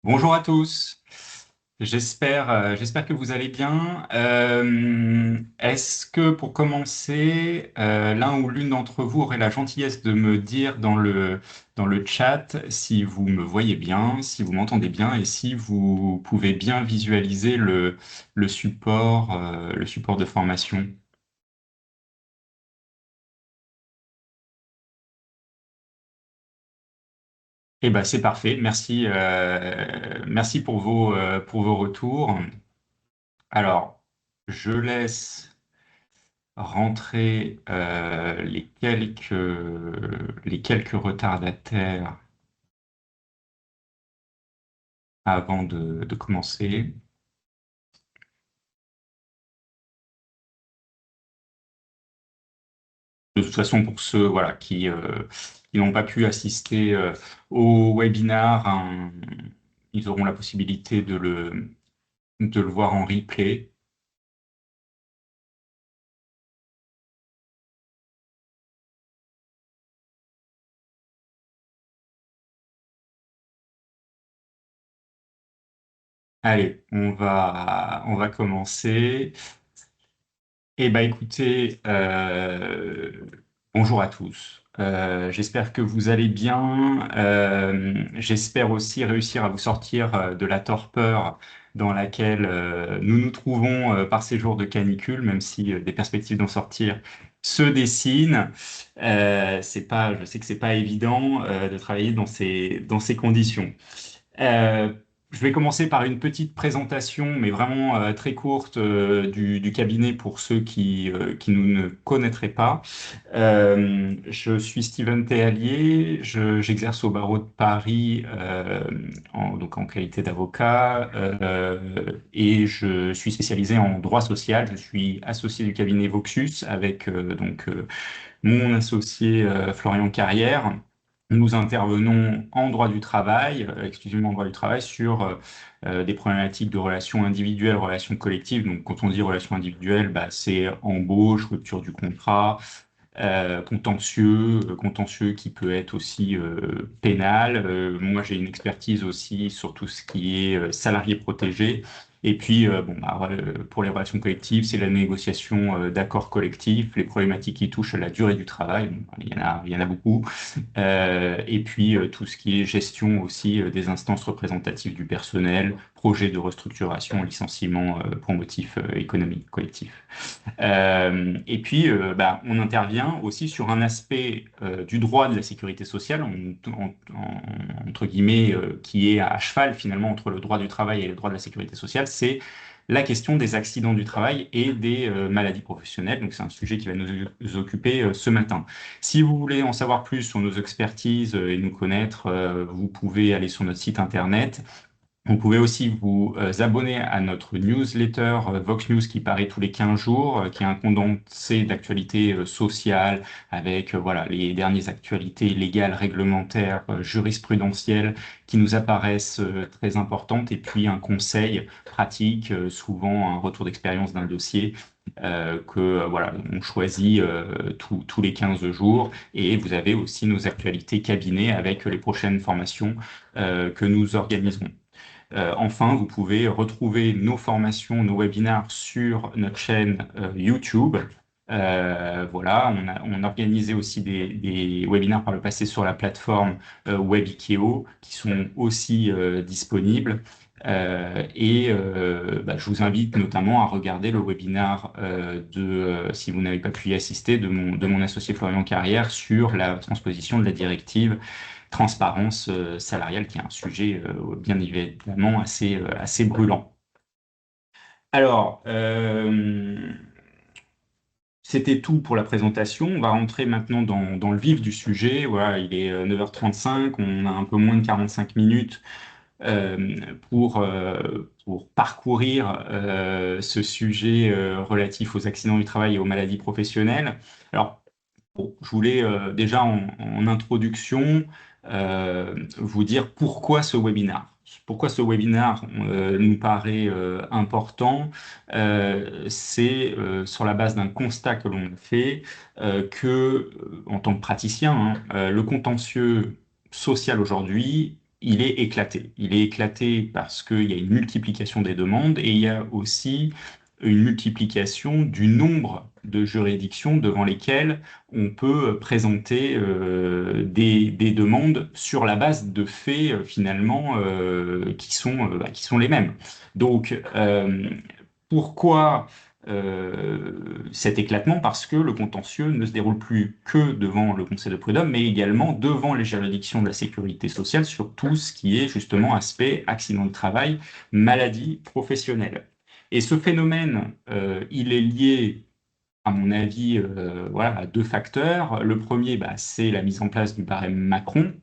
Bonjour à tous. J'espère que vous allez bien. Est-ce que pour commencer, l'un ou l'une d'entre vous aurait la gentillesse de me dire dans le chat si vous me voyez bien, si vous m'entendez bien et si vous pouvez bien visualiser le support de formation? Eh ben, c'est parfait. Merci pour vos retours. Alors, je laisse rentrer les quelques retardataires avant de commencer. De toute façon, pour ceux voilà, qui n'ont pas pu assister au webinar, hein, ils auront la possibilité de le voir en replay. Allez, on va commencer. Eh ben, écoutez, bonjour à tous. J'espère que vous allez bien. J'espère aussi réussir à vous sortir de la torpeur dans laquelle nous nous trouvons par ces jours de canicule, même si des perspectives d'en sortir se dessinent. Je sais que c'est pas évident de travailler dans ces conditions. Euh, je vais commencer par une petite présentation, mais vraiment très courte, du cabinet pour ceux qui nous ne connaîtraient pas. Je suis Steven Théalier, j'exerce au barreau de Paris donc en qualité d'avocat et je suis spécialisé en droit social. Je suis associé du cabinet Voxus avec mon associé Florian Carrière. Nous intervenons en droit du travail, exclusivement en droit du travail, sur des problématiques de relations individuelles, relations collectives. Donc, quand on dit relations individuelles, bah, c'est embauche, rupture du contrat, contentieux qui peut être aussi pénal. Moi, j'ai une expertise aussi sur tout ce qui est salarié protégé. Et puis, bon, bah, pour les relations collectives, c'est la négociation d'accords collectifs, les problématiques qui touchent à la durée du travail. Bon, il y en a beaucoup. Et puis, tout ce qui est gestion aussi des instances représentatives du personnel, projet de restructuration, licenciement pour motif économique collectif. Et puis, bah, on intervient aussi sur un aspect du droit de la sécurité sociale, entre guillemets, qui est à cheval finalement entre le droit du travail et le droit de la sécurité sociale, c'est la question des accidents du travail et des maladies professionnelles. Donc, c'est un sujet qui va nous occuper ce matin. Si vous voulez en savoir plus sur nos expertises et nous connaître, vous pouvez aller sur notre site internet. Vous pouvez aussi vous abonner à notre newsletter Vox News qui paraît tous les 15 jours, qui est un condensé d'actualités sociales avec voilà, les dernières actualités légales, réglementaires, jurisprudentielles qui nous apparaissent très importantes et puis un conseil pratique, souvent un retour d'expérience d'un dossier. Voilà, on choisit tous les 15 jours et vous avez aussi nos actualités cabinet avec les prochaines formations que nous organisons. Enfin, vous pouvez retrouver nos formations, nos webinars sur notre chaîne YouTube. Voilà, on organisait aussi des webinars par le passé sur la plateforme Webikeo qui sont aussi disponibles. Bah, je vous invite notamment à regarder le webinar si vous n'avez pas pu y assister, de mon associé Florian Carrière sur la transposition de la directive transparence salariale, qui est un sujet bien évidemment assez brûlant. Alors, c'était tout pour la présentation. On va rentrer maintenant dans le vif du sujet. Voilà, il est 9h35, on a un peu moins de 45 minutes pour parcourir ce sujet relatif aux accidents du travail et aux maladies professionnelles. Alors, bon, je voulais déjà en introduction vous dire pourquoi ce webinaire. Pourquoi ce webinaire nous paraît important, c'est sur la base d'un constat que l'on a fait que, en tant que praticien, hein, le contentieux social aujourd'hui, il est éclaté. Il est éclaté parce qu'il y a une multiplication des demandes et il y a aussi une multiplication du nombre de juridictions devant lesquelles on peut présenter des demandes sur la base de faits finalement qui sont les mêmes. Donc, pourquoi cet éclatement? Parce que le contentieux ne se déroule plus que devant le Conseil de prud'homme, mais également devant les juridictions de la sécurité sociale sur tout ce qui est justement aspect accident de travail, maladie professionnelle. Et ce phénomène, il est lié à mon avis, voilà, à deux facteurs. Le premier, bah, c'est la mise en place du barème Macron,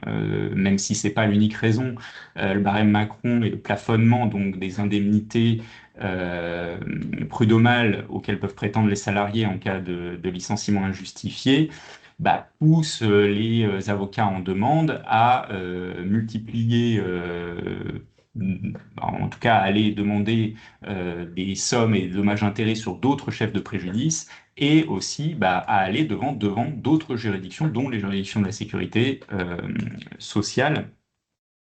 même si c'est pas l'unique raison. Le barème Macron et le plafonnement donc des indemnités euh, prud'homales auxquelles peuvent prétendre les salariés en cas de licenciement injustifié, bah, pousse les avocats en demande à multiplier, en tout cas, à aller demander des sommes et des dommages-intérêts sur d'autres chefs de préjudice et aussi bah, à aller devant d'autres juridictions, dont les juridictions de la sécurité sociale,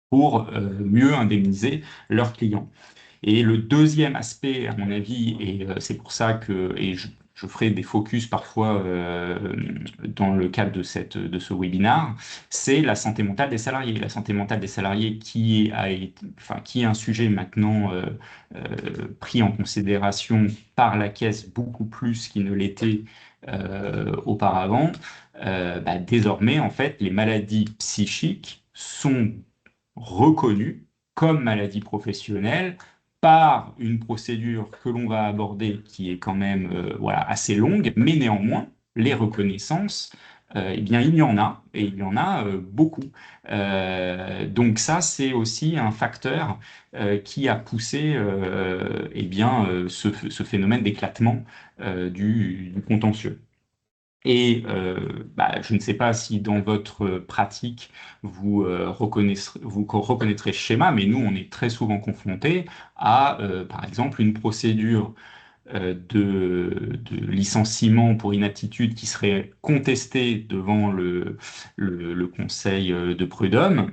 pour mieux indemniser leurs clients. Et le deuxième aspect, à mon avis, et c'est pour ça que je ferai des focus parfois dans le cadre de ce webinaire, c'est la santé mentale des salariés. La santé mentale des salariés qui est un sujet maintenant pris en considération par la Caisse beaucoup plus qu'il ne l'était auparavant. Bah, désormais, en fait, les maladies psychiques sont reconnues comme maladies professionnelles par une procédure que l'on va aborder qui est quand même voilà, assez longue, mais néanmoins, les reconnaissances, eh bien, il y en a, et il y en a beaucoup. Donc ça, c'est aussi un facteur qui a poussé eh bien, ce phénomène d'éclatement du contentieux. Et bah, je ne sais pas si dans votre pratique, vous reconnaîtrez ce schéma, mais nous, on est très souvent confrontés à, par exemple, une procédure de licenciement pour inaptitude qui serait contestée devant le Conseil de prud'homme,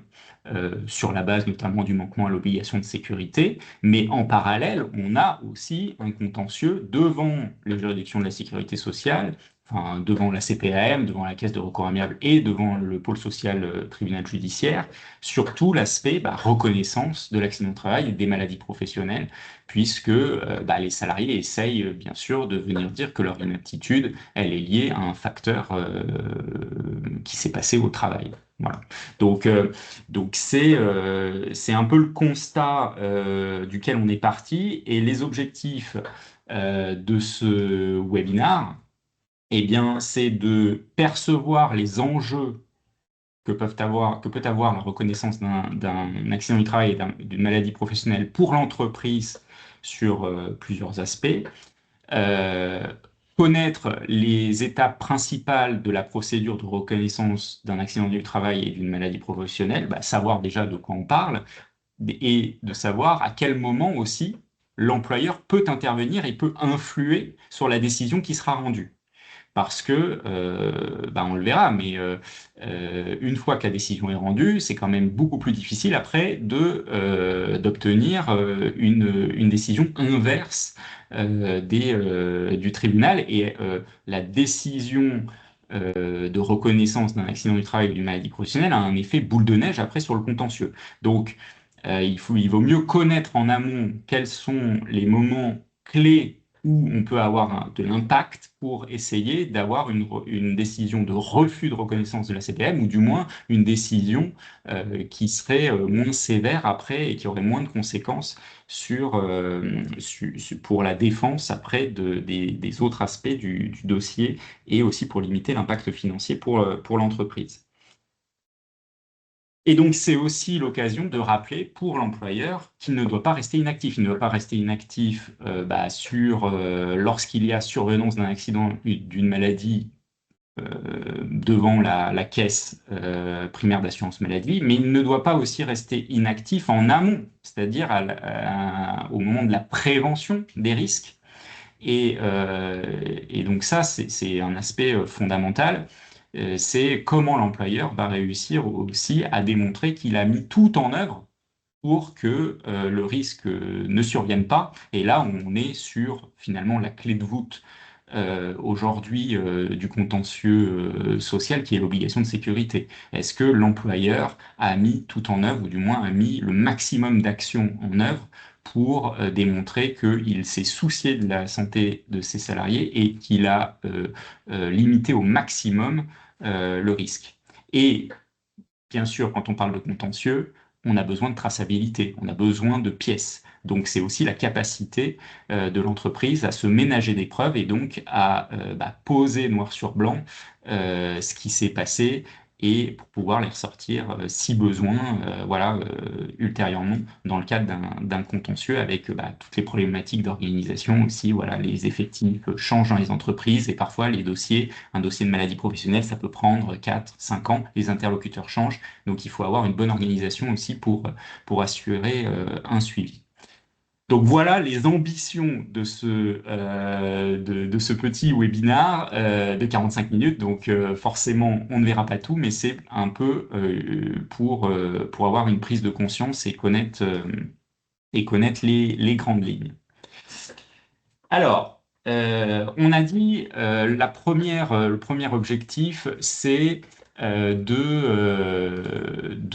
sur la base notamment du manquement à l'obligation de sécurité, mais en parallèle, on a aussi un contentieux devant les juridictions de la sécurité sociale, enfin, devant la CPAM, devant la Caisse de recours amiable et devant le pôle social tribunal judiciaire, sur tout l'aspect bah, reconnaissance de l'accident de travail et des maladies professionnelles, puisque bah, les salariés essayent bien sûr de venir dire que leur inaptitude, elle est liée à un facteur qui s'est passé au travail. Voilà. Donc, c'est un peu le constat duquel on est parti et les objectifs de ce webinaire, eh bien, c'est de percevoir les enjeux que peut avoir la reconnaissance d'un accident du travail et d'une maladie professionnelle pour l'entreprise sur plusieurs aspects, euh, connaître les étapes principales de la procédure de reconnaissance d'un accident du travail et d'une maladie professionnelle, bah, savoir déjà de quoi on parle et de savoir à quel moment aussi l'employeur peut intervenir et peut influer sur la décision qui sera rendue. Parce que, bah, on le verra, mais une fois que la décision est rendue, c'est quand même beaucoup plus difficile après d'obtenir une décision inverse du tribunal. Et la décision de reconnaissance d'un accident du travail ou d'une maladie professionnelle a un effet boule de neige après sur le contentieux. Donc, il vaut mieux connaître en amont quels sont les moments clés où on peut avoir de l'impact pour essayer d'avoir une décision de refus de reconnaissance de la CPM, ou du moins une décision qui serait moins sévère après et qui aurait moins de conséquences pour la défense après des autres aspects du dossier et aussi pour limiter l'impact financier pour l'entreprise. Et donc, c'est aussi l'occasion de rappeler pour l'employeur qu'il ne doit pas rester inactif. Il ne doit pas rester inactif bah, lorsqu'il y a survenance d'un accident, d'une maladie devant la caisse primaire d'assurance maladie, mais il ne doit pas aussi rester inactif en amont, c'est-à-dire au moment de la prévention des risques. Et donc ça, c'est un aspect fondamental. c'est comment l'employeur va réussir aussi à démontrer qu'il a mis tout en œuvre pour que le risque ne survienne pas. Et là, on est sur finalement la clé de voûte aujourd'hui du contentieux social qui est l'obligation de sécurité. Est-ce que l'employeur a mis tout en œuvre, ou du moins a mis le maximum d'actions en œuvre pour démontrer qu'il s'est soucié de la santé de ses salariés et qu'il a limité au maximum le risque. Et bien sûr, quand on parle de contentieux, on a besoin de traçabilité, on a besoin de pièces. Donc c'est aussi la capacité de l'entreprise à se ménager des preuves et donc à poser noir sur blanc ce qui s'est passé et pour pouvoir les ressortir si besoin, voilà, ultérieurement dans le cadre d'un contentieux avec toutes les problématiques d'organisation aussi, voilà, les effectifs changent dans les entreprises et parfois les dossiers, un dossier de maladie professionnelle, ça peut prendre 4, 5 ans, les interlocuteurs changent, donc il faut avoir une bonne organisation aussi pour assurer un suivi. Donc voilà les ambitions de ce petit webinar de 45 minutes. Donc forcément, on ne verra pas tout, mais c'est un peu pour avoir une prise de conscience et connaître les grandes lignes. Alors, on a dit le premier objectif, c'est de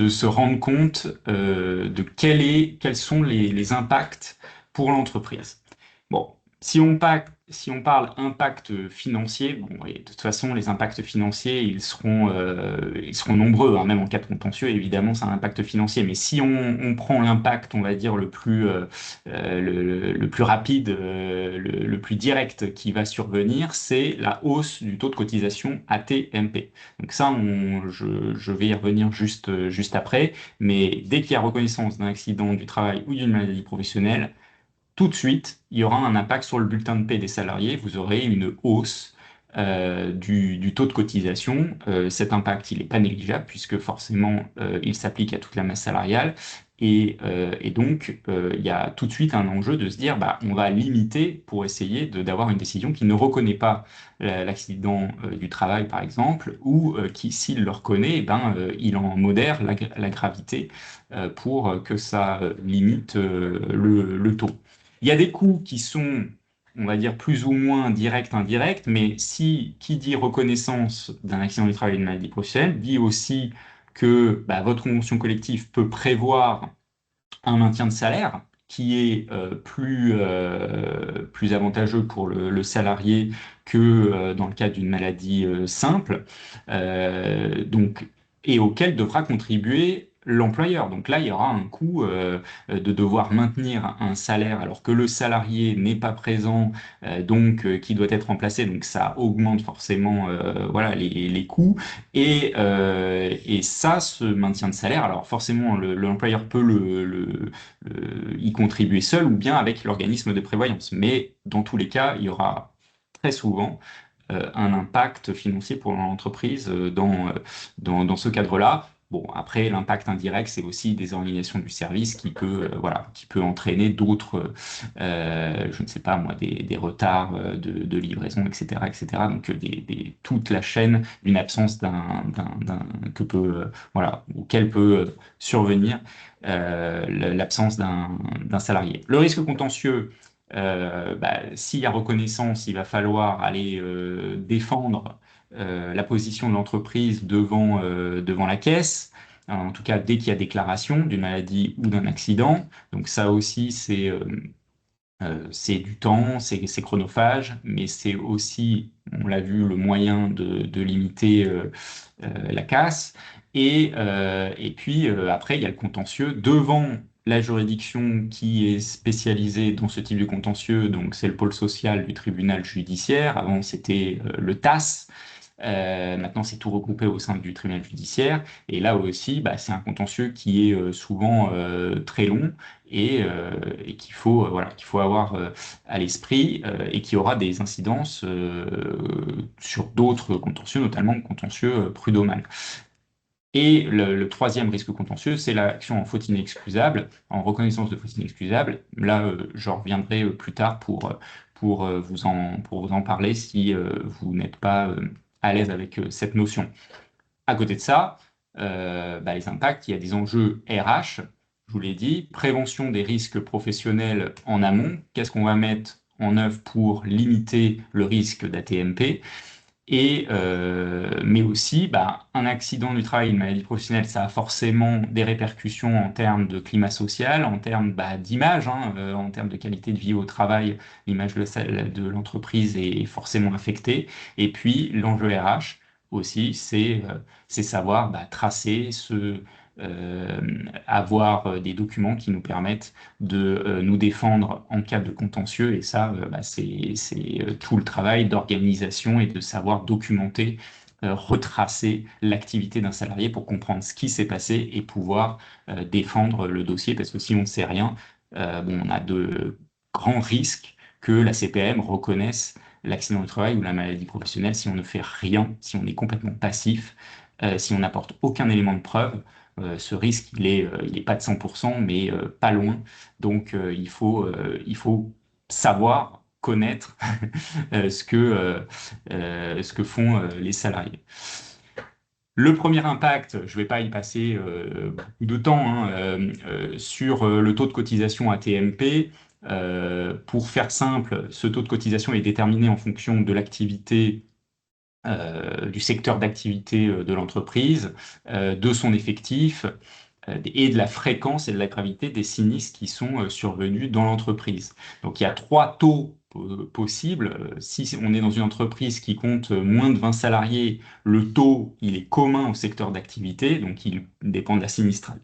se rendre compte de quels sont les impacts pour l'entreprise. Bon, si on parle impact financier, bon, et de toute façon, les impacts financiers, ils seront nombreux, hein, même en cas de contentieux, évidemment, c'est un impact financier. Mais si on prend l'impact, on va dire, le plus rapide, le plus direct qui va survenir, c'est la hausse du taux de cotisation AT-MP. Donc ça, je vais y revenir juste après. Mais dès qu'il y a reconnaissance d'un accident du travail ou d'une maladie professionnelle, tout de suite, il y aura un impact sur le bulletin de paie des salariés. Vous aurez une hausse du taux de cotisation. Cet impact, il n'est pas négligeable puisque forcément, il s'applique à toute la masse salariale. Et donc, il y a tout de suite un enjeu de se dire, on va limiter pour essayer d'avoir une décision qui ne reconnaît pas l'accident du travail, par exemple, ou qui, s'il le reconnaît, il en modère la gravité pour que ça limite le taux. Il y a des coûts qui sont, on va dire, plus ou moins directs, indirects, mais si qui dit reconnaissance d'un accident du travail et d'une maladie professionnelle dit aussi que votre convention collective peut prévoir un maintien de salaire qui est plus avantageux pour le salarié que dans le cas d'une maladie simple, donc, et auquel devra contribuer l'employeur. Donc là, il y aura un coût de devoir maintenir un salaire alors que le salarié n'est pas présent, qui doit être remplacé. Donc ça augmente forcément voilà, les coûts. Et ça, ce maintien de salaire, alors forcément, l'employeur peut y contribuer seul ou bien avec l'organisme de prévoyance. Mais dans tous les cas, il y aura très souvent un impact financier pour l'entreprise dans ce cadre-là. Bon, après, l'impact indirect, c'est aussi des organisations du service voilà, qui peut entraîner d'autres, je ne sais pas moi, des retards de livraison, etc., etc. Donc, toute la chaîne d'une absence voilà, auquel peut survenir l'absence d'un salarié. Le risque contentieux, s'il y a reconnaissance, il va falloir aller défendre la position de l'entreprise devant la caisse. En tout cas, dès qu'il y a déclaration d'une maladie ou d'un accident. Donc ça aussi, c'est du temps, c'est chronophage, mais c'est aussi, on l'a vu, le moyen de limiter la casse. Et puis après, il y a le contentieux devant la juridiction qui est spécialisée dans ce type de contentieux. Donc c'est le pôle social du tribunal judiciaire. Avant, c'était le TAS. Maintenant, c'est tout regroupé au sein du tribunal judiciaire. Et là aussi, c'est un contentieux qui est souvent très long et qu'il faut avoir à l'esprit et qui aura des incidences sur d'autres contentieux, notamment le contentieux prud'homal. Et le troisième risque contentieux, c'est l'action en faute inexcusable, en reconnaissance de faute inexcusable. Là, j'en reviendrai plus tard pour vous en parler si vous n'êtes pas à l'aise avec cette notion. À côté de ça, les impacts, il y a des enjeux RH, je vous l'ai dit, prévention des risques professionnels en amont, qu'est-ce qu'on va mettre en œuvre pour limiter le risque d'ATMP, mais aussi un accident du travail, une maladie professionnelle, ça a forcément des répercussions en termes de climat social, en termes d'image, hein, en termes de qualité de vie au travail, l'image de l'entreprise est forcément affectée. Et puis l'enjeu RH aussi, c'est savoir tracer euh, avoir des documents qui nous permettent de nous défendre en cas de contentieux. Et ça, c'est tout le travail d'organisation et de savoir documenter, retracer l'activité d'un salarié pour comprendre ce qui s'est passé et pouvoir défendre le dossier. Parce que si on ne sait rien, on a de grands risques que la CPM reconnaisse l'accident du travail ou la maladie professionnelle si on ne fait rien, si on est complètement passif, si on n'apporte aucun élément de preuve. Ce risque, il est pas de 100%, mais pas loin. Donc, il faut savoir connaître ce que font les salariés. Le premier impact, je ne vais pas y passer beaucoup de temps, hein, sur le taux de cotisation AT-MP. Pour faire simple, ce taux de cotisation est déterminé en fonction de l'activité, du secteur d'activité de l'entreprise, de son effectif et de la fréquence et de la gravité des sinistres qui sont survenus dans l'entreprise. Donc il y a trois taux possibles. Si on est dans une entreprise qui compte moins de 20 salariés, le taux, il est commun au secteur d'activité, donc il dépend de la sinistralité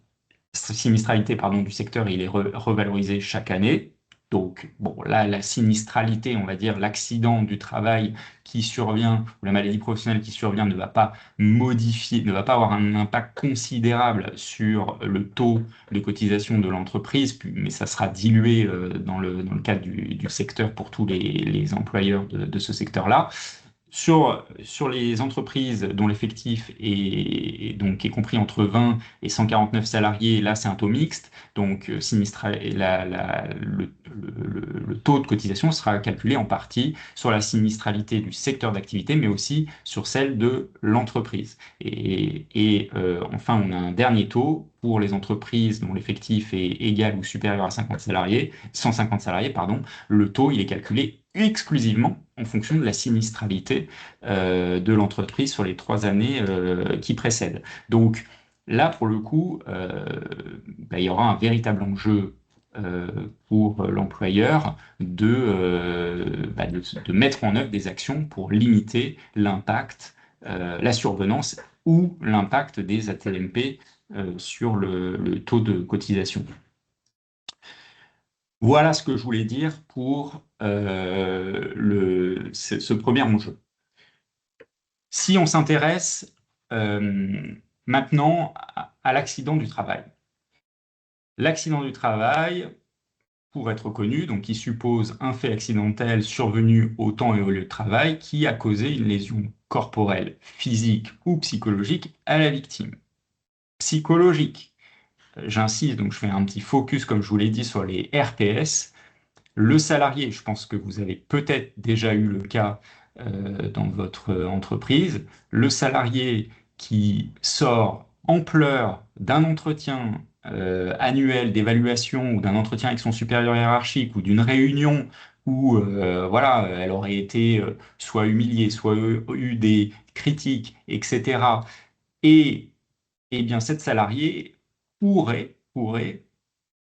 du secteur, il est revalorisé chaque année. Donc, bon, là, la sinistralité, on va dire, l'accident du travail qui survient, ou la maladie professionnelle qui survient, ne va pas modifier, ne va pas avoir un impact considérable sur le taux de cotisation de l'entreprise, mais ça sera dilué dans le cadre du secteur pour tous les employeurs de ce secteur-là. Sur les entreprises dont l'effectif est compris entre 20 et 149 salariés, là c'est un taux mixte, donc le taux de cotisation sera calculé en partie sur la sinistralité du secteur d'activité, mais aussi sur celle de l'entreprise. Enfin, on a un dernier taux pour les entreprises dont l'effectif est égal ou supérieur à 150 salariés, pardon. Le taux, il est calculé exclusivement en fonction de la sinistralité de l'entreprise sur les 3 années qui précèdent. Donc là, pour le coup, il y aura un véritable enjeu pour l'employeur de mettre en œuvre des actions pour limiter l'impact, la survenance ou l'impact des AT-MP sur le taux de cotisation. Voilà ce que je voulais dire pour ce premier enjeu. Si on s'intéresse maintenant à l'accident du travail. L'accident du travail, pour être connu, donc qui suppose un fait accidentel survenu au temps et au lieu de travail qui a causé une lésion corporelle, physique ou psychologique à la victime. Psychologique, j'insiste, donc je fais un petit focus, comme je vous l'ai dit, sur les RPS. Le salarié, je pense que vous avez peut-être déjà eu le cas dans votre entreprise, le salarié qui sort en pleurs d'un entretien annuel d'évaluation ou d'un entretien avec son supérieur hiérarchique ou d'une réunion où voilà, elle aurait été soit humiliée, soit eu des critiques, etc. Et, eh bien, cette salariée pourrait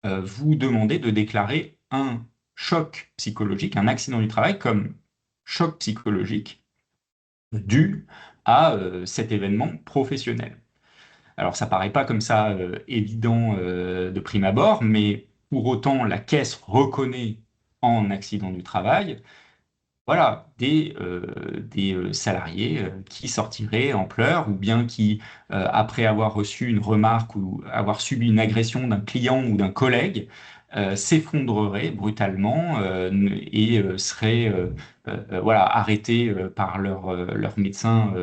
vous demander de déclarer un choc psychologique, un accident du travail comme choc psychologique dû à cet événement professionnel. Alors ça paraît pas comme ça évident de prime abord, mais pour autant la caisse reconnaît en accident du travail, voilà, des salariés qui sortiraient en pleurs ou bien qui, après avoir reçu une remarque ou avoir subi une agression d'un client ou d'un collègue, s'effondreraient brutalement et seraient voilà, arrêtés par leur médecin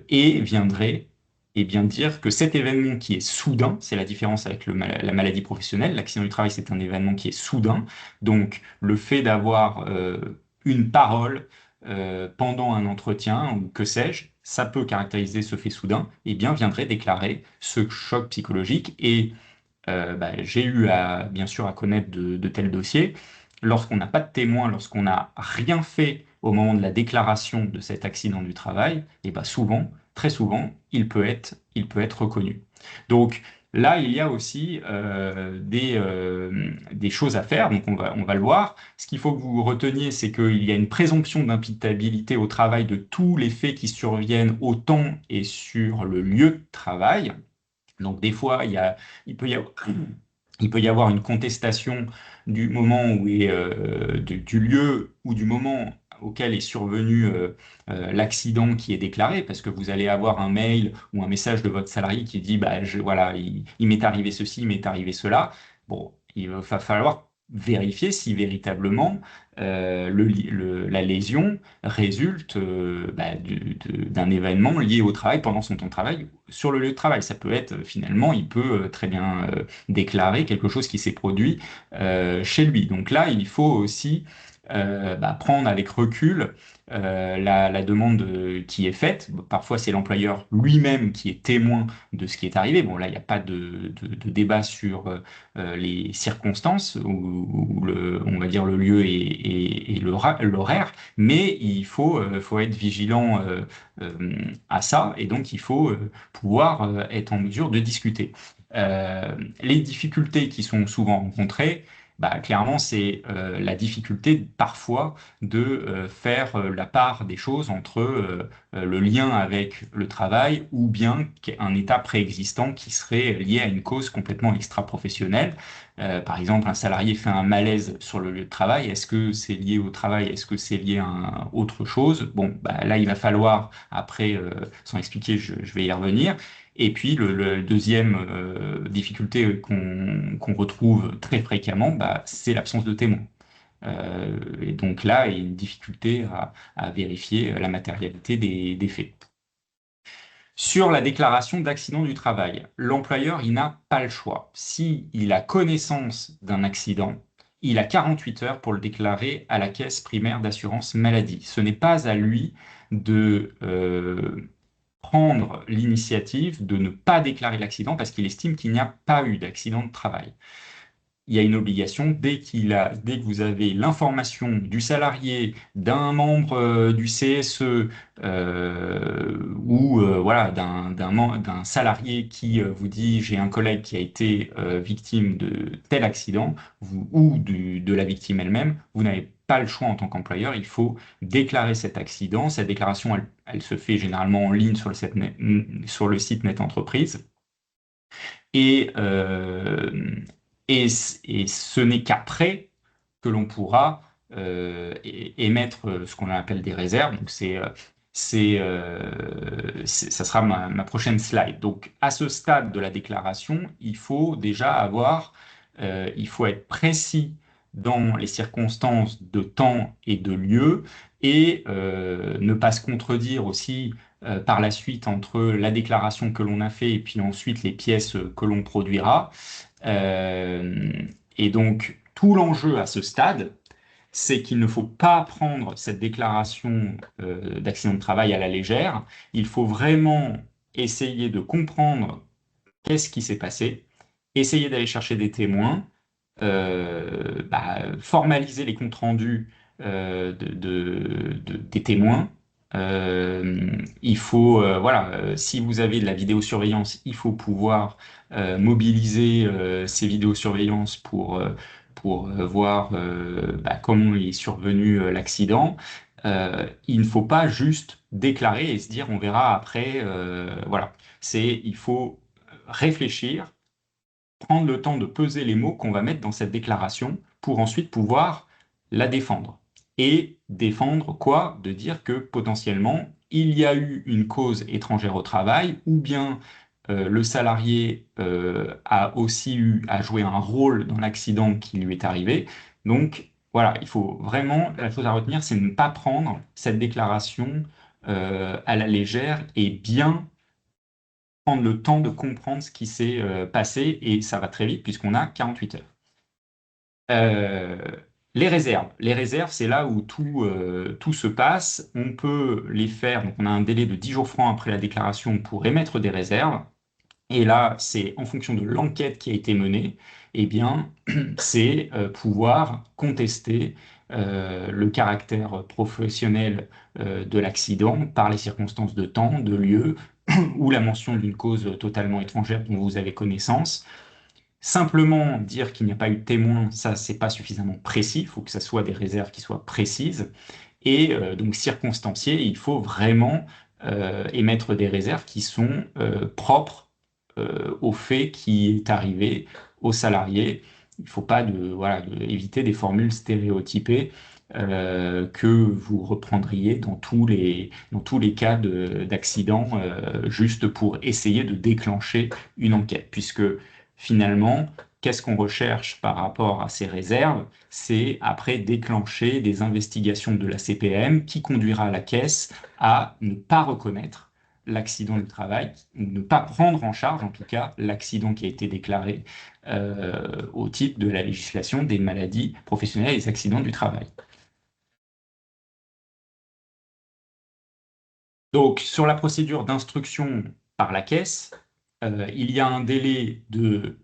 et viendraient et bien dire que cet événement qui est soudain, c'est la différence avec la maladie professionnelle, l'accident du travail c'est un événement qui est soudain, donc le fait d'avoir une parole, pendant un entretien ou que sais-je, ça peut caractériser ce fait soudain, et bien viendrait déclarer ce choc psychologique. Et j'ai eu bien sûr à connaître de tels dossiers. Lorsqu'on n'a pas de témoin, lorsqu'on n'a rien fait au moment de la déclaration de cet accident du travail, et souvent, très souvent, il peut être reconnu. Donc là, il y a aussi des choses à faire, donc on va le voir. Ce qu'il faut que vous reteniez, c'est qu'il y a une présomption d'imputabilité au travail de tous les faits qui surviennent au temps et sur le lieu de travail. Donc des fois, il peut y avoir, il peut y avoir une contestation du moment où du lieu ou du moment auquel est survenu l'accident qui est déclaré, parce que vous allez avoir un mail ou un message de votre salarié qui dit, voilà, il m'est arrivé ceci, il m'est arrivé cela. Bon, il va falloir vérifier si véritablement la lésion résulte d'un événement lié au travail pendant son temps de travail sur le lieu de travail. Ça peut être finalement, il peut très bien déclarer quelque chose qui s'est produit chez lui. Donc là, il faut aussi prendre avec recul la demande qui est faite. Parfois, c'est l'employeur lui-même qui est témoin de ce qui est arrivé. Bon, là, il n'y a pas de débat sur les circonstances ou on va dire le lieu et l'horaire, mais faut être vigilant à ça, et donc il faut pouvoir être en mesure de discuter. Les difficultés qui sont souvent rencontrées, clairement, c'est la difficulté parfois de faire la part des choses entre le lien avec le travail ou bien un état préexistant qui serait lié à une cause complètement extra-professionnelle. Par exemple, un salarié fait un malaise sur le lieu de travail. Est-ce que c'est lié au travail? Est-ce que c'est lié à autre chose? Bon, là, il va falloir, après, sans expliquer, je vais y revenir. Et puis le deuxième difficulté qu'on retrouve très fréquemment, c'est l'absence de témoins. Et donc là, il y a une difficulté à vérifier la matérialité des faits. Sur la déclaration d'accident du travail, l'employeur, il n'a pas le choix. S'il a connaissance d'un accident, il a 48 heures pour le déclarer à la caisse primaire d'assurance maladie. Ce n'est pas à lui de prendre l'initiative de ne pas déclarer l'accident parce qu'il estime qu'il n'y a pas eu d'accident de travail. Il y a une obligation dès que vous avez l'information du salarié, d'un membre du CSE ou voilà d'un salarié qui vous dit j'ai un collègue qui a été victime de tel accident ou de la victime elle-même, vous n'avez pas le choix en tant qu'employeur, il faut déclarer cet accident. Cette déclaration, elle se fait généralement en ligne sur le site Net Entreprise. Et, et ce n'est qu'après que l'on pourra émettre ce qu'on appelle des réserves. Donc ça sera ma prochaine slide. Donc à ce stade de la déclaration, il faut déjà il faut être précis dans les circonstances de temps et de lieu et ne pas se contredire aussi par la suite entre la déclaration que l'on a fait et puis ensuite les pièces que l'on produira. Euh, et donc, tout l'enjeu à ce stade, c'est qu'il ne faut pas prendre cette déclaration d'accident de travail à la légère. Il faut vraiment essayer de comprendre qu'est-ce qui s'est passé, essayer d'aller chercher des témoins, formaliser les comptes rendus des témoins. Il faut, voilà, si vous avez de la vidéosurveillance, il faut pouvoir mobiliser ces vidéosurveillances pour voir comment est survenu l'accident. Il ne faut pas juste déclarer et se dire on verra après. Voilà, il faut réfléchir, prendre le temps de peser les mots qu'on va mettre dans cette déclaration pour ensuite pouvoir la défendre. Et défendre quoi? De dire que potentiellement, il y a eu une cause étrangère au travail, ou bien le salarié a aussi eu à jouer un rôle dans l'accident qui lui est arrivé. Donc voilà, il faut vraiment, la chose à retenir, c'est ne pas prendre cette déclaration à la légère et bien prendre le temps de comprendre ce qui s'est passé, et ça va très vite puisqu'on a 48 heures. Euh, Les réserves, c'est là où tout se passe. On peut les faire, donc on a un délai de 10 jours francs après la déclaration pour émettre des réserves. Et là, c'est en fonction de l'enquête qui a été menée, eh bien, c'est pouvoir contester le caractère professionnel de l'accident par les circonstances de temps, de lieu, ou la mention d'une cause totalement étrangère dont vous avez connaissance. Simplement dire qu'il n'y a pas eu de témoin, ça, c'est pas suffisamment précis. Il faut que ça soit des réserves qui soient précises. Et donc circonstanciées, il faut vraiment émettre des réserves qui sont propres au fait qui est arrivé au salarié. Il ne faut pas éviter des formules stéréotypées que vous reprendriez dans tous les cas d'accident, juste pour essayer de déclencher une enquête. Puisque finalement, qu'est-ce qu'on recherche par rapport à ces réserves? C'est après déclencher des investigations de la CPM qui conduira la caisse à ne pas reconnaître l'accident du travail, ou ne pas prendre en charge, en tout cas, l'accident qui a été déclaré au titre de la législation des maladies professionnelles et des accidents du travail. Donc, sur la procédure d'instruction par la caisse, il y a un délai de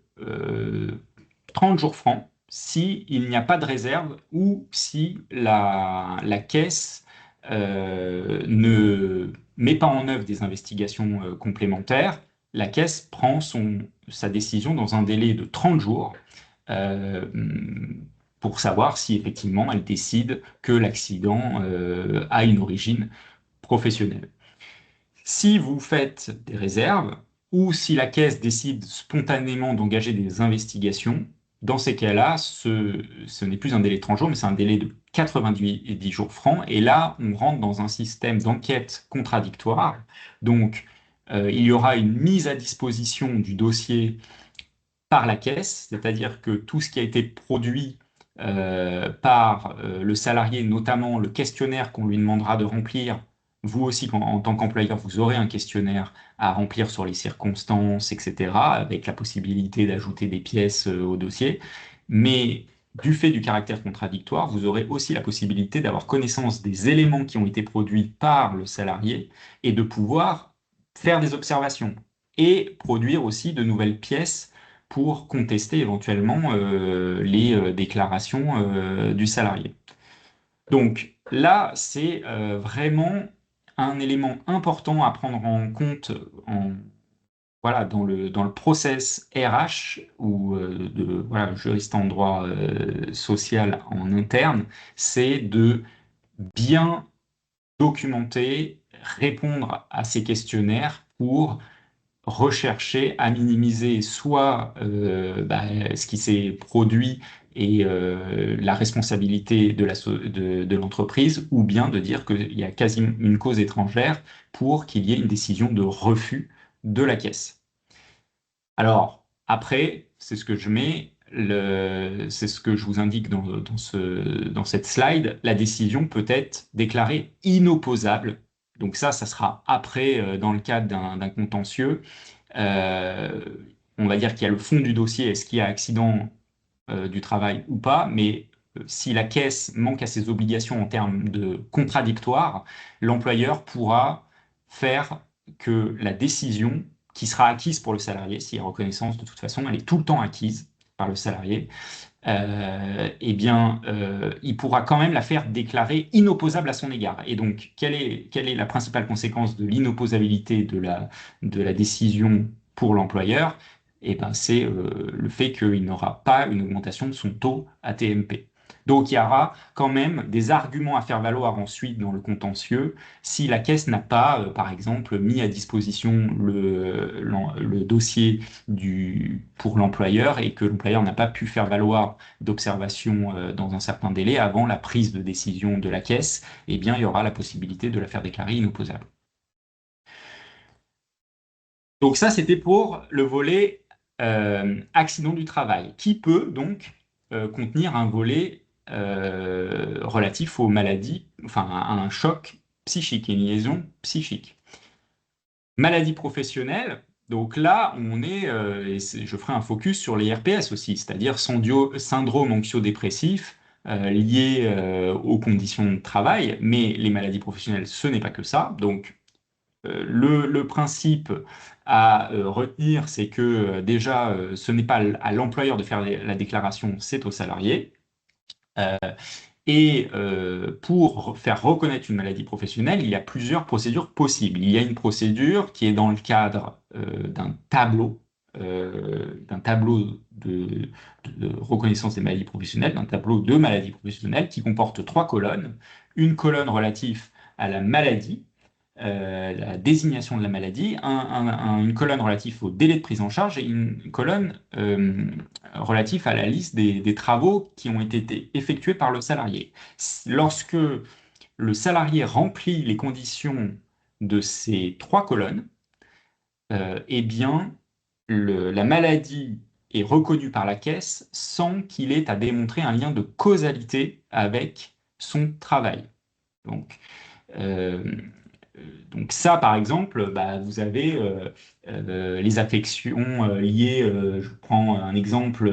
30 jours francs s'il n'y a pas de réserve ou si la caisse ne met pas en œuvre des investigations complémentaires. La caisse prend sa décision dans un délai de 30 jours euh, pour savoir si effectivement elle décide que l'accident a une origine professionnelle. Si vous faites des réserves ou si la caisse décide spontanément d'engager des investigations, dans ces cas-là, ce n'est plus un délai de 30 jours, mais c'est un délai de 90 jours francs. Et là, on rentre dans un système d'enquête contradictoire. Donc, il y aura une mise à disposition du dossier par la caisse, c'est-à-dire que tout ce qui a été produit par le salarié, notamment le questionnaire qu'on lui demandera de remplir, vous aussi, en tant qu'employeur, vous aurez un questionnaire à remplir sur les circonstances, etc., avec la possibilité d'ajouter des pièces au dossier. Mais du fait du caractère contradictoire, vous aurez aussi la possibilité d'avoir connaissance des éléments qui ont été produits par le salarié et de pouvoir faire des observations et produire aussi de nouvelles pièces pour contester éventuellement les déclarations du salarié. Donc là, c'est vraiment un élément important à prendre en compte voilà, dans le process RH ou voilà, juriste en droit social en interne, c'est de bien documenter, répondre à ces questionnaires pour rechercher à minimiser soit ce qui s'est produit et la responsabilité de l'entreprise, ou bien de dire qu'il y a quasiment une cause étrangère pour qu'il y ait une décision de refus de la caisse. Alors, après, c'est ce que je mets, c'est ce que je vous indique dans cette slide, la décision peut être déclarée inopposable. Donc ça sera après, dans le cadre d'un contentieux. Euh, on va dire qu'il y a le fond du dossier, est-ce qu'il y a accident du travail ou pas, mais si la caisse manque à ses obligations en termes de contradictoire, l'employeur pourra faire que la décision qui sera acquise pour le salarié, s'il y a reconnaissance de toute façon, elle est tout le temps acquise par le salarié, eh bien, il pourra quand même la faire déclarer inopposable à son égard. Et donc, quelle est la principale conséquence de l'inopposabilité de la décision pour l'employeur? Eh ben, c'est le fait qu'il n'aura pas une augmentation de son taux ATMP. Donc, il y aura quand même des arguments à faire valoir ensuite dans le contentieux si la caisse n'a pas, par exemple, mis à disposition le dossier pour l'employeur et que l'employeur n'a pas pu faire valoir d'observation dans un certain délai avant la prise de décision de la caisse, eh bien, il y aura la possibilité de la faire déclarer inopposable. Donc ça, c'était pour le volet accident du travail, qui peut donc contenir un volet relatif aux maladies, enfin à un choc psychique, une liaison psychique. Maladie professionnelle, donc là, on est, je ferai un focus sur les RPS aussi, c'est-à-dire syndrome anxio-dépressif, liées aux conditions de travail, mais les maladies professionnelles, ce n'est pas que ça. Donc, le principe à retenir, c'est que déjà, ce n'est pas à l'employeur de faire la déclaration, c'est au salarié. Et pour faire reconnaître une maladie professionnelle, il y a plusieurs procédures possibles. Il y a une procédure qui est dans le cadre d'un tableau de reconnaissance des maladies professionnelles, d'un tableau de maladies professionnelles qui comporte trois colonnes. Une colonne relative à la maladie, la désignation de la maladie, une colonne relative au délai de prise en charge et une colonne relative à la liste des travaux qui ont été effectués par le salarié. Lorsque le salarié remplit les conditions de ces trois colonnes, eh bien, la maladie est reconnue par la caisse sans qu'il ait à démontrer un lien de causalité avec son travail. Donc, euh, donc ça, par exemple, bah, vous avez les affections liées, je prends un exemple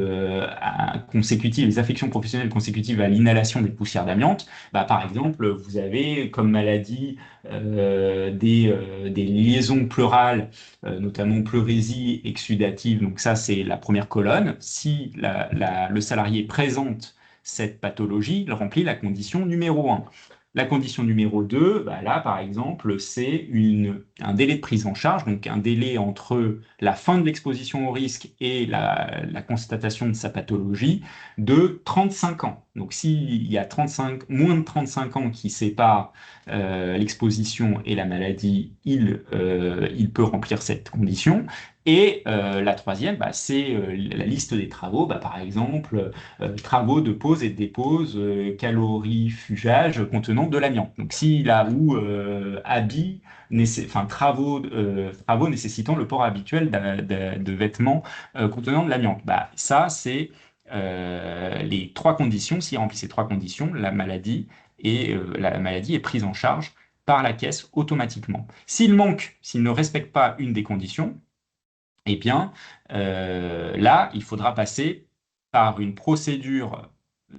consécutif, les affections professionnelles consécutives à l'inhalation des poussières d'amiante. Bah, par exemple, vous avez comme maladie des liaisons pleurales, notamment pleurésie exsudative. Donc ça, c'est la première colonne. Si le salarié présente cette pathologie, il remplit la condition numéro 1. La condition numéro 2, bah là, par exemple, c'est un délai de prise en charge, donc un délai entre la fin de l'exposition au risque et la constatation de sa pathologie de 35 ans. Donc, s'il y a moins de 35 ans qui séparent l'exposition et la maladie, il peut remplir cette condition. Et la troisième, bah, c'est la liste des travaux, bah, par exemple, travaux de pose et de dépose, calorifugage contenant de l'amiante. Donc s'il a ou habits, enfin travaux nécessitant le port habituel de vêtements contenant de l'amiante. Bah, ça, c'est les trois conditions. S'il remplit ces trois conditions, la maladie est prise en charge par la caisse automatiquement. S'il ne respecte pas une des conditions, eh bien, là, il faudra passer par une procédure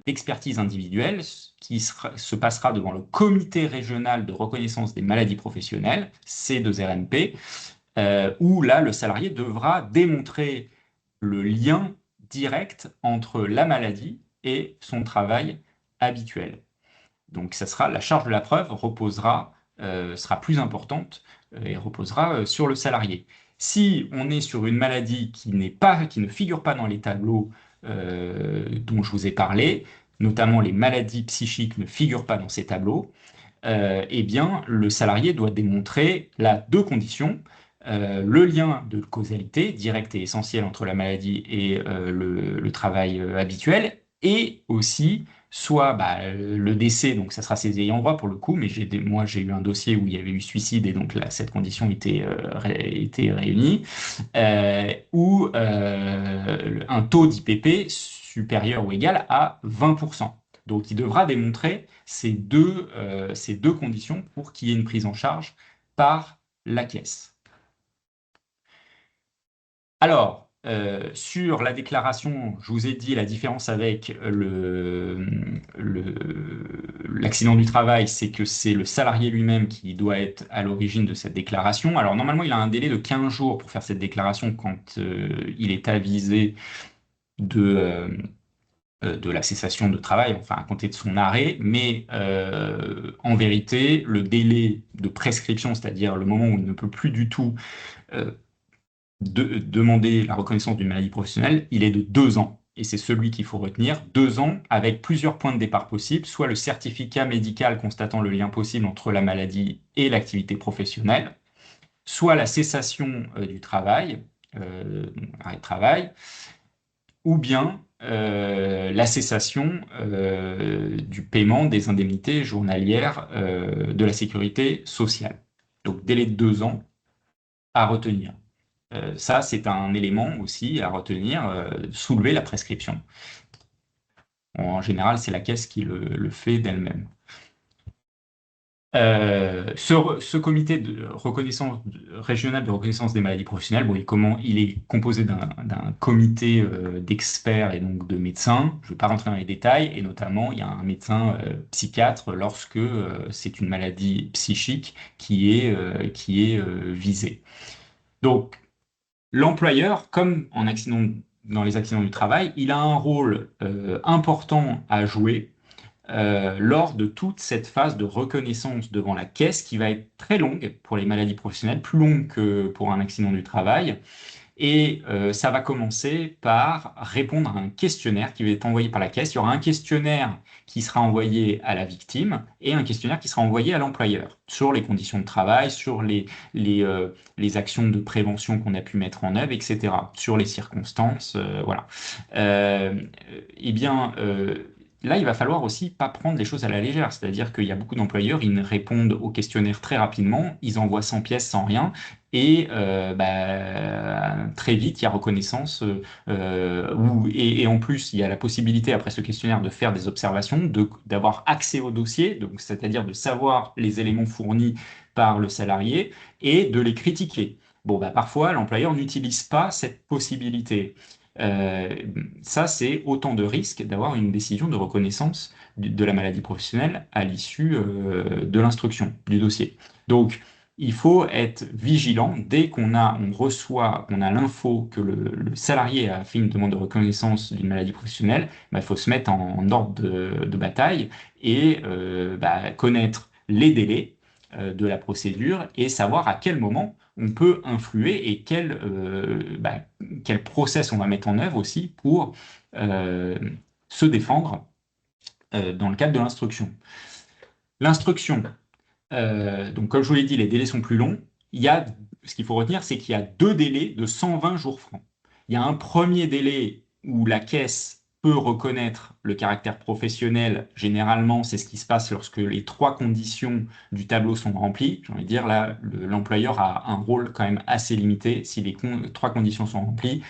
d'expertise individuelle qui se passera devant le comité régional de reconnaissance des maladies professionnelles, C2RMP, où là, le salarié devra démontrer le lien direct entre la maladie et son travail habituel. Donc, la charge de la preuve sera plus importante et reposera sur le salarié. Si on est sur une maladie qui ne figure pas dans les tableaux dont je vous ai parlé, notamment les maladies psychiques ne figurent pas dans ces tableaux, eh bien, le salarié doit démontrer là deux conditions. Le lien de causalité direct et essentiel entre la maladie et le travail habituel, et aussi soit bah, le décès, donc ça sera ses ayants droit pour le coup, mais moi j'ai eu un dossier où il y avait eu suicide et donc là, cette condition était réunie, ou un taux d'IPP supérieur ou égal à 20%. Donc il devra démontrer ces deux conditions pour qu'il y ait une prise en charge par la caisse. Alors, sur la déclaration, je vous ai dit la différence avec l'accident du travail, c'est que c'est le salarié lui-même qui doit être à l'origine de cette déclaration. Alors, normalement, il a un délai de 15 jours pour faire cette déclaration quand il est avisé de, de la cessation de travail, enfin à compter de son arrêt, mais en vérité, le délai de prescription, c'est-à-dire le moment où il ne peut plus du tout euh, demander la reconnaissance d'une maladie professionnelle, il est de 2 ans. Et c'est celui qu'il faut retenir, 2 ans avec plusieurs points de départ possibles, soit le certificat médical constatant le lien possible entre la maladie et l'activité professionnelle, soit la cessation du travail, arrêt de travail, ou bien la cessation du paiement des indemnités journalières de la sécurité sociale. Donc délai de 2 ans à retenir. Ça, c'est un élément aussi à retenir, soulever la prescription. En général, c'est la caisse qui le fait d'elle-même. Ce comité de reconnaissance régional de reconnaissance des maladies professionnelles, bon, il est composé d'un comité d'experts et donc de médecins. Je ne vais pas rentrer dans les détails, et notamment il y a un médecin psychiatre lorsque c'est une maladie psychique qui est visée. Donc l'employeur, comme dans les accidents du travail, il a un rôle important à jouer lors de toute cette phase de reconnaissance devant la caisse qui va être très longue pour les maladies professionnelles, plus longue que pour un accident du travail. Et ça va commencer par répondre à un questionnaire qui va être envoyé par la caisse. Il y aura un questionnaire qui sera envoyé à la victime et un questionnaire qui sera envoyé à l'employeur sur les conditions de travail, sur les actions de prévention qu'on a pu mettre en œuvre, etc., sur les circonstances, voilà. Euh, eh bien, là, il va falloir aussi pas prendre les choses à la légère. C'est-à-dire qu'il y a beaucoup d'employeurs, ils répondent au questionnaire très rapidement, ils envoient 100 pièces sans rien. Et très vite, il y a reconnaissance, et en plus, il y a la possibilité, après ce questionnaire, de faire des observations, d'avoir accès au dossier, donc c'est-à-dire de savoir les éléments fournis par le salarié et de les critiquer. Bon, bah, parfois, l'employeur n'utilise pas cette possibilité. Euh, Ça, c'est autant de risques d'avoir une décision de reconnaissance de la maladie professionnelle à l'issue de l'instruction du dossier. Donc, il faut être vigilant dès qu'on a l'info que le salarié a fait une demande de reconnaissance d'une maladie professionnelle, bah, il faut se mettre en ordre de bataille et connaître les délais de la procédure et savoir à quel moment on peut influer et quel process on va mettre en œuvre aussi pour euh, se défendre dans le cadre de l'instruction. L'instruction, donc, comme je vous l'ai dit, les délais sont plus longs. Ce qu'il faut retenir, c'est qu'il y a deux délais de 120 jours francs. Il y a un premier délai où la caisse peut reconnaître le caractère professionnel. Généralement, c'est ce qui se passe lorsque les trois conditions du tableau sont remplies. J'ai envie de dire, là, l'employeur a un rôle quand même assez limité si les trois conditions sont remplies,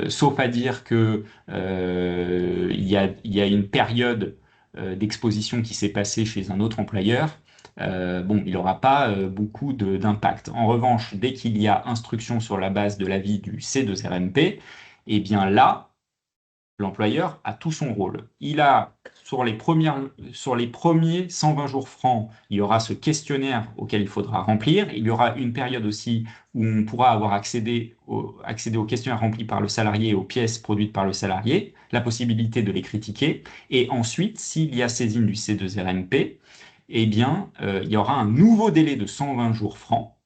sauf à dire que il y a une période d'exposition qui s'est passée chez un autre employeur. Bon, il n'aura pas beaucoup d'impact. En revanche, dès qu'il y a instruction sur la base de l'avis du C2RMP, eh bien là, l'employeur a tout son rôle. Il a, sur les premiers 120 jours francs, il y aura ce questionnaire auquel il faudra remplir. Il y aura une période aussi où on pourra avoir accédé au questionnaire rempli par le salarié et aux pièces produites par le salarié, la possibilité de les critiquer. Et ensuite, s'il y a saisine du C2RMP, eh bien, il y aura un nouveau délai de 120 jours francs.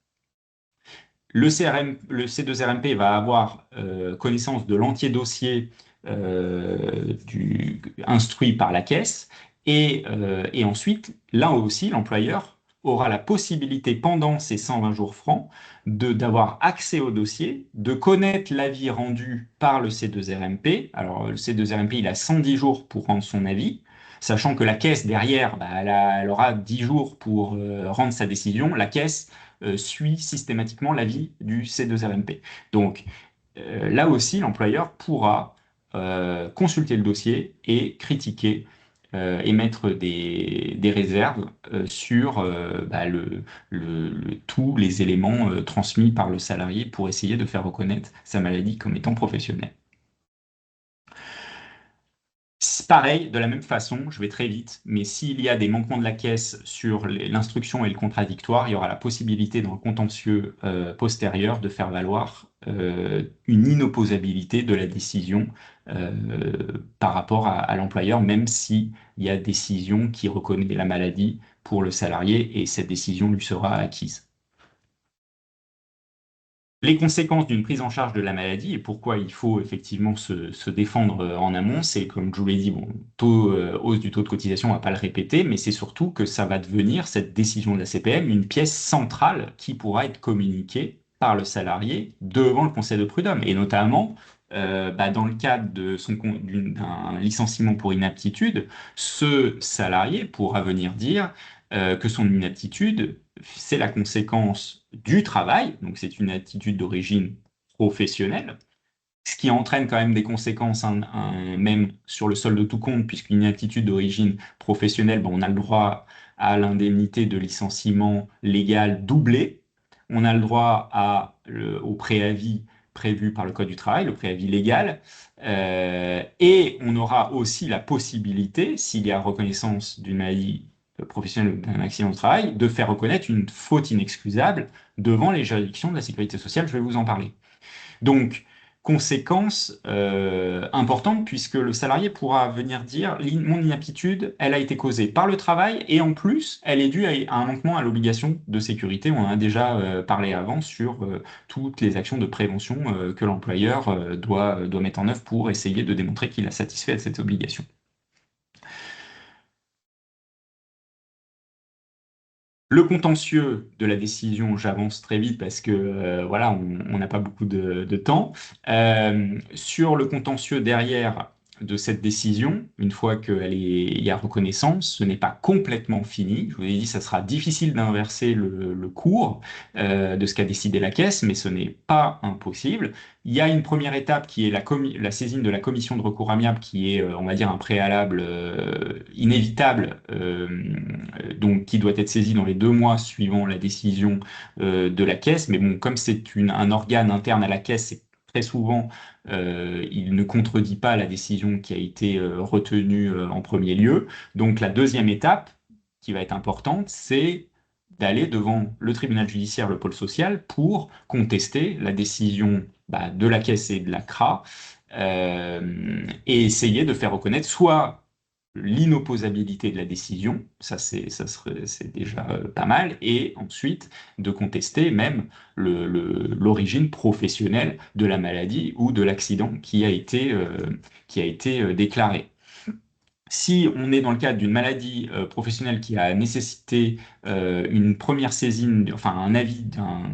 Le C2RMP va avoir connaissance de l'entier dossier instruit par la caisse et ensuite, là aussi, l'employeur aura la possibilité pendant ces 120 jours francs d'avoir accès au dossier, de connaître l'avis rendu par le C2RMP. Alors, le C2RMP, il a 110 jours pour rendre son avis, sachant que la caisse, derrière, bah, elle aura 10 jours pour rendre sa décision. La caisse suit systématiquement l'avis du C2RMP. Donc là aussi, l'employeur pourra consulter le dossier et critiquer, émettre des réserves sur tous les éléments transmis par le salarié pour essayer de faire reconnaître sa maladie comme étant professionnelle. Pareil, de la même façon, je vais très vite, mais s'il y a des manquements de la caisse sur l'instruction et le contradictoire, il y aura la possibilité dans le contentieux postérieur de faire valoir une inopposabilité de la décision euh, par rapport à l'employeur, même s'il y a décision qui reconnaît la maladie pour le salarié et cette décision lui sera acquise. Les conséquences d'une prise en charge de la maladie et pourquoi il faut effectivement se défendre en amont, c'est comme je vous l'ai dit, bon, hausse du taux de cotisation, on ne va pas le répéter, mais c'est surtout que ça va devenir, cette décision de la CPM, une pièce centrale qui pourra être communiquée par le salarié devant le conseil de prud'homme. Et notamment, dans le cadre d'un licenciement pour inaptitude, ce salarié pourra venir dire que son inaptitude c'est la conséquence du travail, donc c'est une attitude d'origine professionnelle, ce qui entraîne quand même des conséquences, même sur le solde de tout compte, puisqu'une inaptitude d'origine professionnelle, ben, on a le droit à l'indemnité de licenciement légal doublée, on a le droit au préavis prévu par le Code du travail, le préavis légal, et on aura aussi la possibilité, s'il y a reconnaissance d'une maladie professionnelle ou d'un accident de travail, de faire reconnaître une faute inexcusable devant les juridictions de la sécurité sociale. Je vais vous en parler. Donc, conséquence importante puisque le salarié pourra venir dire mon inaptitude, elle a été causée par le travail et en plus, elle est due à un manquement à l'obligation de sécurité. On en a déjà parlé avant sur toutes les actions de prévention que l'employeur doit mettre en œuvre pour essayer de démontrer qu'il a satisfait à cette obligation. Le contentieux de la décision, j'avance très vite parce que voilà, on n'a pas beaucoup de temps. Sur le contentieux derrière de cette décision, une fois il y a reconnaissance, ce n'est pas complètement fini. Je vous ai dit, ça sera difficile d'inverser le cours de ce qu'a décidé la Caisse, mais ce n'est pas impossible. Il y a une première étape qui est la saisine de la commission de recours amiable, qui est, on va dire, un préalable inévitable, donc qui doit être saisi dans les 2 mois suivant la décision de la Caisse. Mais bon, comme c'est un organe interne à la Caisse, c'est très souvent, il ne contredit pas la décision qui a été retenue en premier lieu. Donc la deuxième étape, qui va être importante, c'est d'aller devant le tribunal judiciaire, le pôle social, pour contester la décision de la Caisse et de la CRA, et essayer de faire reconnaître soit l'inopposabilité de la décision, c'est déjà pas mal, et ensuite de contester même l'origine professionnelle de la maladie ou de l'accident qui a été déclaré. Si on est dans le cadre d'une maladie professionnelle qui a nécessité une première saisine, enfin un avis d'un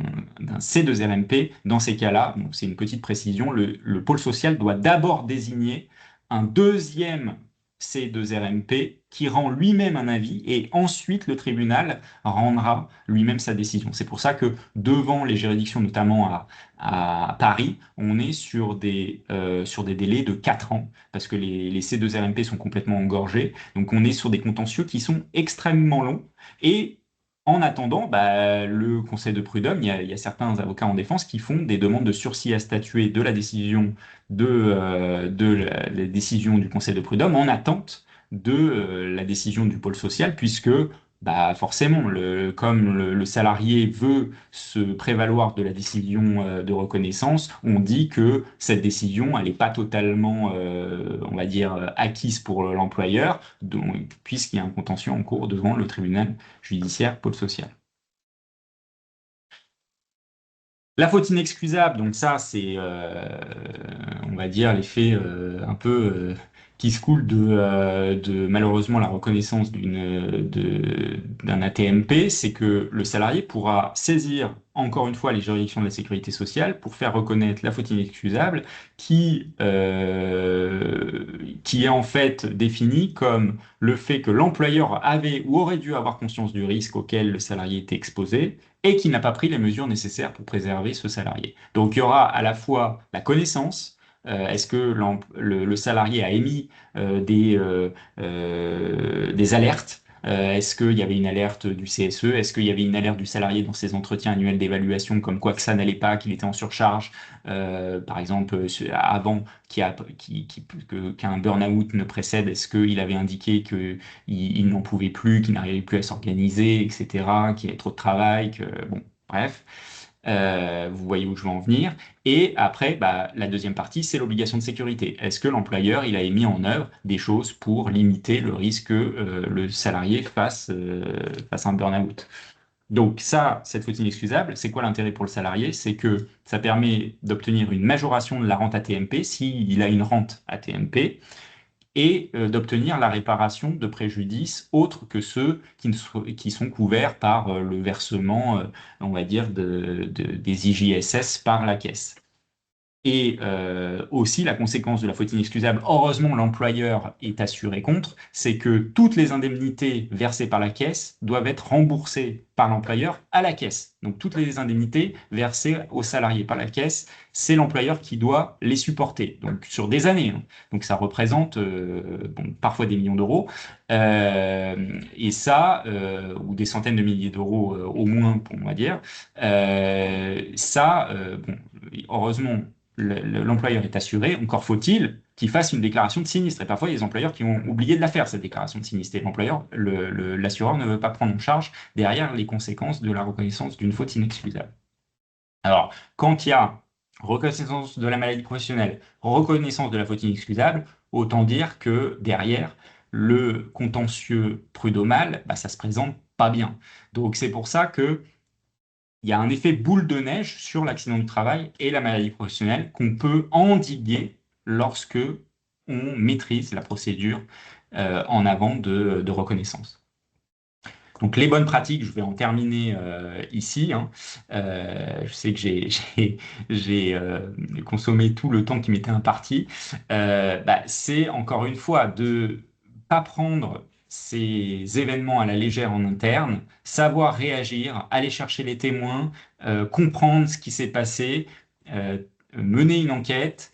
C2RMP, dans ces cas-là, donc c'est une petite précision, le pôle social doit d'abord désigner un deuxième C2RMP qui rend lui-même un avis et ensuite le tribunal rendra lui-même sa décision. C'est pour ça que devant les juridictions, notamment à Paris, on est sur des délais de 4 ans parce que les C2RMP sont complètement engorgés. Donc on est sur des contentieux qui sont extrêmement longs. Et en attendant, le Conseil de prud'homme, il y a certains avocats en défense qui font des demandes de sursis à statuer de la décision la décision du Conseil de prud'homme en attente de la décision du pôle social, puisque forcément, comme le salarié veut se prévaloir de la décision de reconnaissance, on dit que cette décision, elle n'est pas totalement, on va dire, acquise pour l'employeur, puisqu'il y a un contentieux en cours devant le tribunal judiciaire pôle social. La faute inexcusable, donc ça, c'est, on va dire, l'effet un peu qui se coule de malheureusement la reconnaissance d'un ATMP, c'est que le salarié pourra saisir encore une fois les juridictions de la sécurité sociale pour faire reconnaître la faute inexcusable qui est en fait définie comme le fait que l'employeur avait ou aurait dû avoir conscience du risque auquel le salarié était exposé et qui n'a pas pris les mesures nécessaires pour préserver ce salarié. Donc il y aura à la fois la connaissance, est-ce que le salarié a émis des alertes? Est-ce qu'il y avait une alerte du CSE? Est-ce qu'il y avait une alerte du salarié dans ses entretiens annuels d'évaluation comme quoi que ça n'allait pas, qu'il était en surcharge, par exemple avant qu'un burn-out ne précède? Est-ce qu'il avait indiqué qu'il n'en pouvait plus, qu'il n'arrivait plus à s'organiser, etc., qu'il y avait trop de travail, bon, bref. Vous voyez où je veux en venir. Et après, la deuxième partie, c'est l'obligation de sécurité. Est-ce que l'employeur, il a mis en œuvre des choses pour limiter le risque que le salarié fasse un burn-out? Donc ça, cette faute inexcusable, c'est quoi l'intérêt pour le salarié? C'est que ça permet d'obtenir une majoration de la rente AT-MP s'il a une rente AT-MP et d'obtenir la réparation de préjudices autres que ceux qui sont couverts par le versement, on va dire, des IJSS par la Caisse. Et aussi, la conséquence de la faute inexcusable, heureusement l'employeur est assuré contre, c'est que toutes les indemnités versées par la caisse doivent être remboursées par l'employeur à la caisse. Donc toutes les indemnités versées aux salariés par la caisse, c'est l'employeur qui doit les supporter, donc sur des années, hein. Donc ça représente bon, parfois des millions d'euros, et ça, ou des centaines de milliers d'euros au moins, on va dire. Bon, heureusement, l'employeur est assuré, encore faut-il qu'il fasse une déclaration de sinistre. Et parfois, il y a des employeurs qui ont oublié de la faire, cette déclaration de sinistre. Et l'assureur ne veut pas prendre en charge derrière les conséquences de la reconnaissance d'une faute inexcusable. Alors, quand il y a reconnaissance de la maladie professionnelle, reconnaissance de la faute inexcusable, autant dire que derrière, le contentieux prud'homal, bah, ça se présente pas bien. Donc, c'est pour ça que il y a un effet boule de neige sur l'accident du travail et la maladie professionnelle qu'on peut endiguer lorsque on maîtrise la procédure en avant de reconnaissance. Donc les bonnes pratiques, je vais en terminer ici, hein. Je sais que j'ai consommé tout le temps qui m'était imparti. Bah, c'est encore une fois de pas prendre ces événements à la légère en interne, savoir réagir, aller chercher les témoins, comprendre ce qui s'est passé, euh, mener une enquête,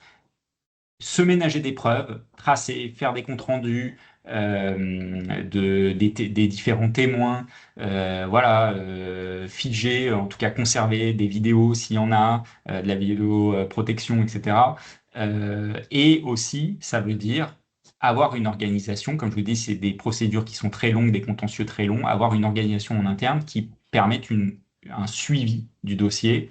se ménager des preuves, tracer, faire des comptes rendus des différents témoins, voilà, figer, en tout cas conserver des vidéos s'il y en a, de la vidéo protection, etc. Et aussi, ça veut dire avoir une organisation, comme je vous dis, c'est des procédures qui sont très longues, des contentieux très longs, avoir une organisation en interne qui permette un suivi du dossier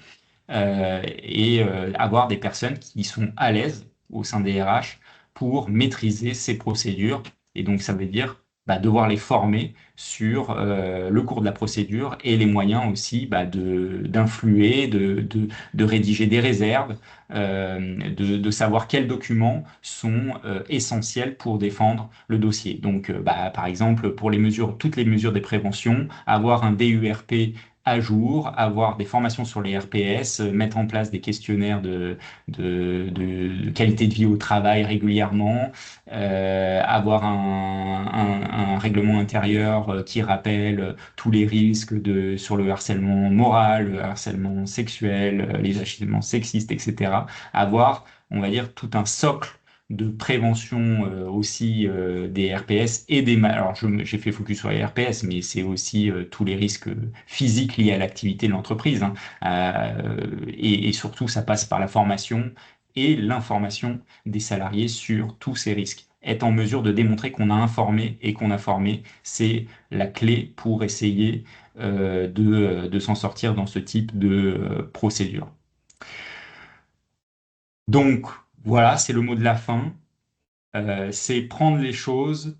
et avoir des personnes qui sont à l'aise au sein des RH pour maîtriser ces procédures. Et donc, ça veut dire bah, devoir les former sur le cours de la procédure et les moyens aussi bah, d'influer, de rédiger des réserves, de savoir quels documents sont essentiels pour défendre le dossier. Donc, bah, par exemple, pour les mesures, toutes les mesures des préventions, avoir un DURP à jour, avoir des formations sur les RPS, mettre en place des questionnaires de qualité de vie au travail régulièrement, avoir un règlement intérieur qui rappelle tous les risques sur le harcèlement moral, le harcèlement sexuel, les harcèlements sexistes, etc. Avoir, on va dire, tout un socle de prévention aussi des RPS et Alors, j'ai fait focus sur les RPS, mais c'est aussi tous les risques physiques liés à l'activité de l'entreprise, hein. Et surtout, ça passe par la formation et l'information des salariés sur tous ces risques. Être en mesure de démontrer qu'on a informé et qu'on a formé, c'est la clé pour essayer de s'en sortir dans ce type de procédure. Donc, voilà, c'est le mot de la fin. C'est prendre les choses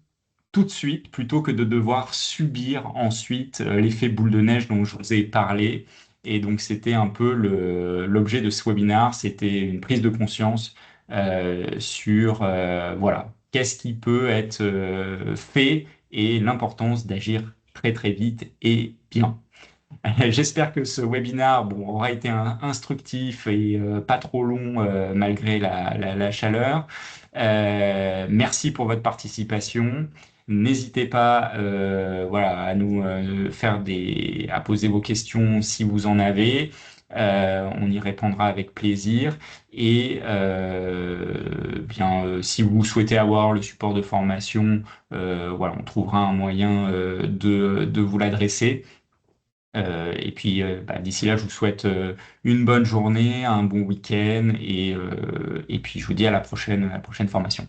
tout de suite plutôt que de devoir subir ensuite l'effet boule de neige dont je vous ai parlé. Et donc, c'était un peu l'objet de ce webinaire, c'était une prise de conscience sur, voilà, qu'est-ce qui peut être fait et l'importance d'agir très très vite et bien. J'espère que ce webinaire bon, aura été instructif et pas trop long malgré la chaleur. Merci pour votre participation. N'hésitez pas voilà, à nous à poser vos questions si vous en avez. On y répondra avec plaisir. Et si vous souhaitez avoir le support de formation, voilà, on trouvera un moyen de vous l'adresser. Et puis bah, d'ici là, je vous souhaite une bonne journée, un bon week-end et puis je vous dis à la prochaine formation.